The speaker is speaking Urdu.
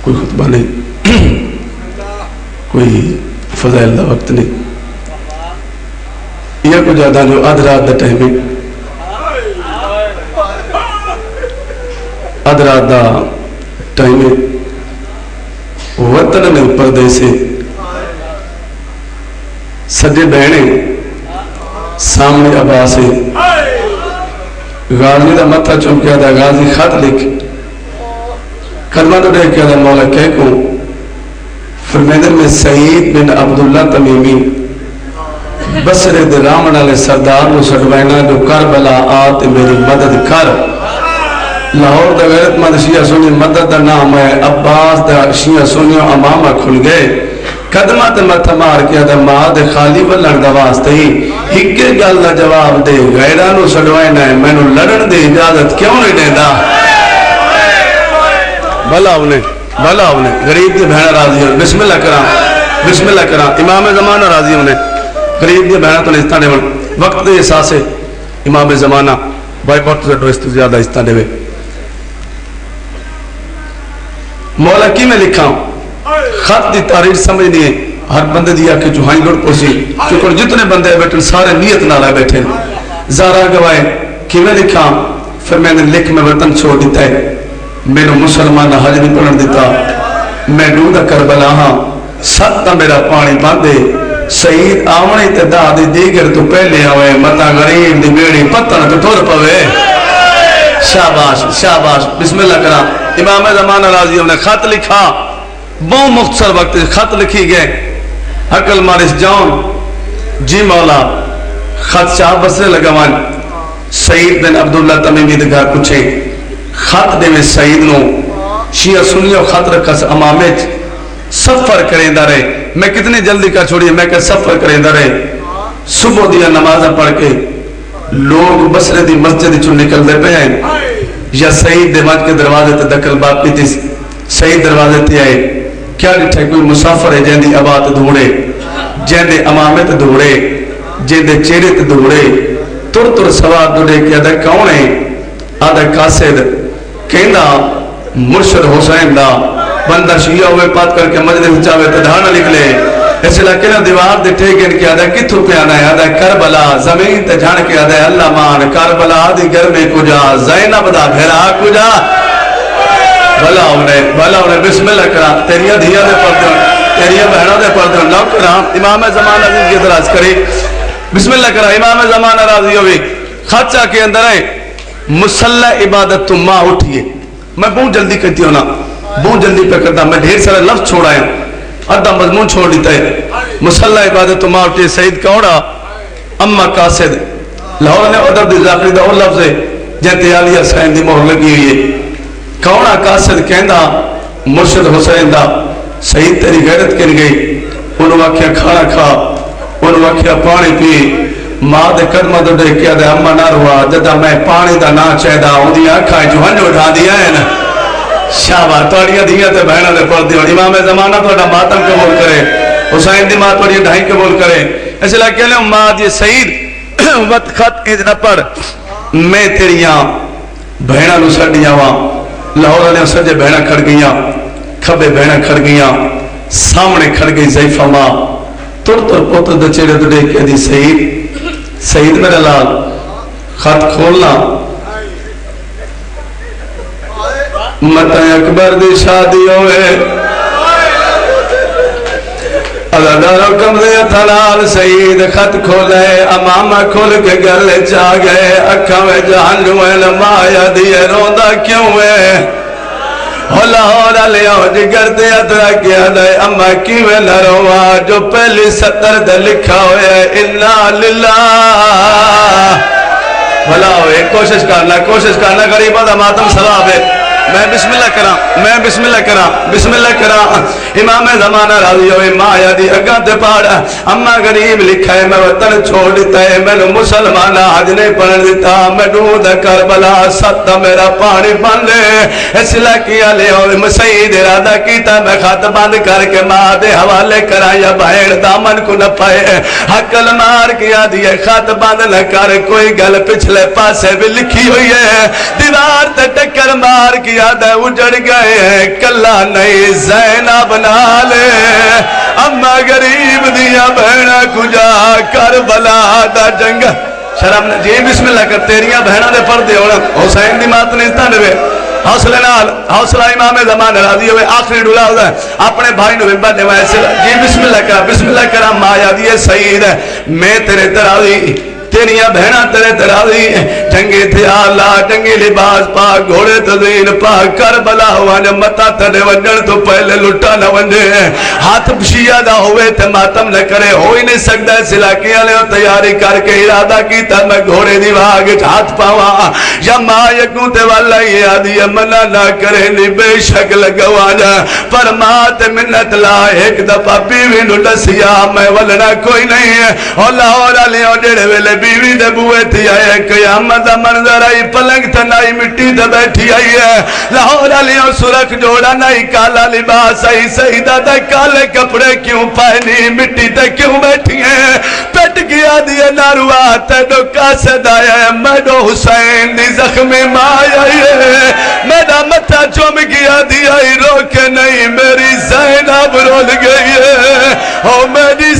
کوئی خطبہ نہیں، کوئی فضائل دا وقت نہیں، یہ کو زیادہ جو آدھ رات دا ٹائم ہے، آدھ رات دا ٹائم ہے، وطن میں پردے سے سجے بہنے سامنے عباس ہے، غازی دا متھا چوکیا دا غازی خط لکھ کلمہ تو دیکھ کیا دا مولا کہہ کو فرمیدے میں سعید بن عبداللہ تمیمی بسرے دے رامن علیہ سردار نو سڑوائنا جو کربلا آتے میری مدد کر لاہور دا غیرت مند شیعہ سنی مدد دا نام ہے عباس دا شیعہ سنیوں امامہ کھل گئے قدمہ تے متھا مار کیا دا ماں دے خالی بلن دا واسطے ہی ہکے گل دا جواب دے غیرانو سڑوائنا ہے میں نو لڑن دے اجازت کیوں نہیں دے دا بھلا انہیں غریب دی بہنہ راضی ہوں بسم اللہ کرام امام زمانہ راضی ہونے غریب دی بہنہ تو نہیں استانے وقت دے احساس ہے امام زمانہ بائی بہت سے دوست زیادہ استانے ہوئے مولا کی میں لکھا ہوں خط دی تاریخ سمجھ نہیں ہے ہر بندے دیا کہ جو ہائیں گڑ پوسی چکر جتنے بندے بیٹھے سارے نیت نہ رہے بیٹھے زارہ گوائے کی میں لکھا پھر میں نے لکھ میں وطن چھوڑ دیتا ہے میں نے مسلمان حج نہیں پڑھن دیتا میں دودھ کربلا ہاں ستا میرا پانی باندھے سعید آمنی تے دادی دیگر تو پہلے آوے متا غریب دی بیڑی پتن تو ٹھور پوے شاباش بسم اللہ کرام امام زمانہ راضی نے خط لکھا بہت مختصر وقت خط لکھی گئے حقل مارس جاؤن جی مولا خط شاہ بسرے لگوان سعید بن عبداللہ تمیمی دکھا کچھے خط دے میں سعید نو شیعہ سنیوں خط رکھس امامت سفر کریں دا رہے میں کتنی جلدی کا چھوڑی میں کہ سفر کریں دا رہے صبح دیا نمازہ پڑھ کے لوگ بسرے دی مسجد چون نکل دے پہ ہیں یا سعید دے مجھ کے دروازے تے دکل باپ پیتی سعید دروازے تے آئے کیا لٹھے کوئی مسافر ہے جن دی آباد دھوڑے جن دے امامت دھوڑے جن دے چہرے تے دھوڑے تر سواد دھوڑے کیا دے کون ہے آدھا قاسد کہندہ مرشد حسین دا بندہ شیعہ ہوئے پات کر کے مجلس چاہوے تدھانا لکھ لے اس علاقے نے دیوار دے ٹھیکن کیا دے کتھو پہ آنا ہے آدھا کربلا زمین تے جھان کے آدھا اللہ مان کربلا آدھی گر میں کجا زینب دا گھرا کجا بھلا انہیں بسم اللہ کرا تیریہ دھیا دے پردن تیریہ بہنہ دے پردن لو کرا امام زمان عزیز کی دراز کرے بسم اللہ کرا امام زمان راضی ہوئی خدشہ کے اندر ہے مسلح عبادت تم ماں اٹھئے میں بہت جلدی کہتی ہوں نا بہت جلدی پہ کرتا میں ڈھیر سارے لفظ چھوڑا ہے ادھا مضمون چھوڑ دیتا ہے مسلح عبادت تم ماں اٹھئے سعید کونہ اما قاسد لاہور نے ادھر دی ذاکری دا اور لفظ ہے جہتے علیہ سین دی مہر لگی ہوئی ہے کونہ قاسد کہندہ مرشد حسین دا سعید تیری غیرت کر گئی انہوں واقعہ کھانا کھا انہوں واقعہ پانی پی ماں دے قدمہ دو دے کیا دے اما نہ رہا جدہ میں پانی دا نا چاہدہ ہوں دی آنکھائیں جو ہنجو اٹھا دیا ہے نا شابہ توڑیاں دیا تے بہنہ دے پڑھ دیا امام زمانہ توڑا ماتم قبول کرے حسین دی ماں توڑی ڈھائی قبول کرے اس لئے کہہ لیں ماں دی سعید وقت خط انج نہ پڑھ میں تیریاں بہنہ نو سڑ دیا وہاں لاہور علیہ سجے بہنہ کھڑ گیا کھبے بہنہ کھڑ گیا سامنے کھڑ گئی زیفہ ماں تر پوتر دے چہرے دے کہ دی سعید میرے لال خط کھولنا متہ اکبر دی شادی ہوئے ادھا رکم دے تھلال سعید خط کھولے امامہ کھول کے گلے چاہ گئے اکھا میں جہن ہوئے لمایا دیئے روندہ کیوں ہے لاہور علیہ جگر دے ادھرا کیا دے اما کیویں نہ روا جو پہلی سطر دے لکھا ہوئے انا للہ بھلا ہوئے کوشش کرنا غریبہ دا ماتم ثواب ہے میں بسم اللہ کرا امام زمانہ راضی ہوئے مایا دی اگاں تے پاڑا اما غریب لکھا ہے میں وطن چھوڑ دیتا ہے میں نے مسلمانہ حج نہیں پڑھ دیتا میں دودھ کربلا ستا میرا پانی بند ہے اس لکیا لے ہوئے سعید ارادہ کیتا میں خط بند کر کے ماں دے حوالے کرا یا بہن دامن کو نہ پائے حقل مار کیا دیئے خط بند نہ کر کوئی گل پچھلے پاسے بھی لکھی ہوئی ہے دیوار تے ٹکر مار کی یاد ہے اجڑ گئے ہیں کلا نہیں زینب نالے اما غریب دیا بہنا کجا کربلا دا جنگ شرم جی بسم اللہ کر تیریاں بہنا دے پردے ہونا حسین دی مات نہیں تھا نوے حوصلے نال حوصلہ امام زمان راضی ہوئے آخری ڈولا ہوتا ہے اپنے بھائی نو بڑھنے ویسے جی بسم اللہ کرا ماں یادی ہے سعید ہے میں تیرے تراضی تیریاں بہنا تیرے تراضی جنگی تھے آلہ جنگی لباس پا گھوڑے تزین پا کربلا ہوا جب متا تڑے ونجن تو پہلے لٹا نہ ونجے ہاتھ بشیہ دا ہوئے تے ماتم نہ کرے ہوئی نہیں سکتا ہے سلاکیاں لے تیاری کر کے ارادہ کیتا میں گھوڑے دی واگج ہاتھ پاوا یا ماں یکوں تے والا یہ آدھی منع نہ کرے نی بے شک لگوا جا پر ماں تے منت لا ایک دفعہ بیوی نو ڈسیا میں ولنا کوئی نہیں ہے اور لاہور علیوں جڑے ویلے بیوی دے بوئے تھی آئے قیامت دا منظر آئی پلنگ تنائی مٹی دے بیٹھی آئی ہے لاہور علیوں سرخ جوڑا نہیں کالا لباس آئی سیدہ دے کالے کپڑے کیوں پہنی مٹی تے کیوں بیٹھی ہیں پٹ گیا دیئے ناروا تیڈو کاسد آیا ہے میڈو حسین دی زخمی ماں آئی ہے میڈا متہ چوم گیا دیا ہی روکے نہیں میری زینب رول گئی ہے او میری